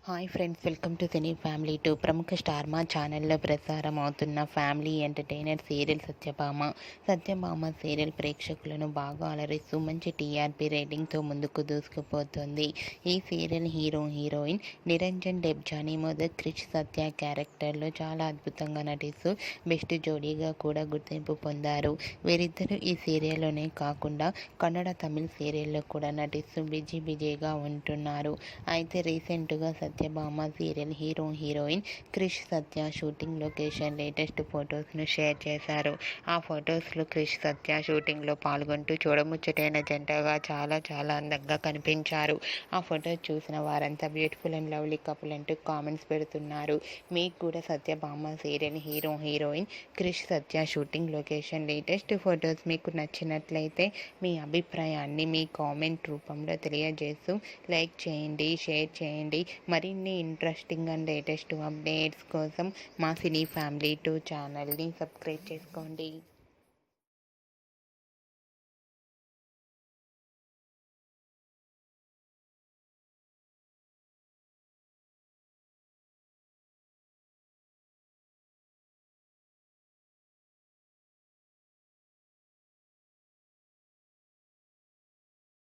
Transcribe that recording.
Hi friends, welcome to cine family two. ప్రముఖ star మా ఛానల్లో ప్రసారం అవుతున్న family entertainer serial Satyabhama serial ప్రేక్షకులను బాగా అలరిస్తూ మంచి టీఆర్పీ రేటింగ్తో ముందుకు దూసుకుపోతుంది. ఈ సీరియల్ హీరోయిన్ నిరంజన్ డెబ్జానీ మొదటి క్రిష్ సత్య క్యారెక్టర్లో చాలా అద్భుతంగా నటిస్తూ బెస్ట్ జోడీగా కూడా గుర్తింపు పొందారు. వీరిద్దరూ ఈ సీరియల్లోనే కాకుండా కన్నడ, తమిళ సీరియల్లో కూడా నటిస్తూ బిజీగా ఉంటున్నారు. అయితే రీసెంట్గా సత్యభామ సీరియల్ హీరోయిన్ క్రిష్ సత్య షూటింగ్ లొకేషన్ లేటెస్ట్ ఫొటోస్ను షేర్ చేశారు. ఆ ఫొటోస్లో క్రిష్ సత్య షూటింగ్లో పాల్గొంటూ చూడముచ్చటైన జంటగా చాలా అందంగా కనిపించారు. ఆ ఫొటోస్ చూసిన వారంతా బ్యూటిఫుల్ అండ్ లవ్లీ కపుల్ అంటూ కామెంట్స్ పెడుతున్నారు. మీకు కూడా సత్యభామ సీరియల్ హీరోయిన్ క్రిష్ సత్య షూటింగ్ లొకేషన్ లేటెస్ట్ ఫొటోస్ మీకు నచ్చినట్లయితే మీ అభిప్రాయాన్ని మీ కామెంట్ రూపంలో తెలియజేస్తూ లైక్ చేయండి, షేర్ చేయండి. మరిన్ని ఇంట్రెస్టింగ్ అండ్ లేటెస్ట్ అప్డేట్స్ కోసం మా సినీ ఫ్యామిలీ 2 ఛానల్ని సబ్స్క్రైబ్ చేసుకోండి.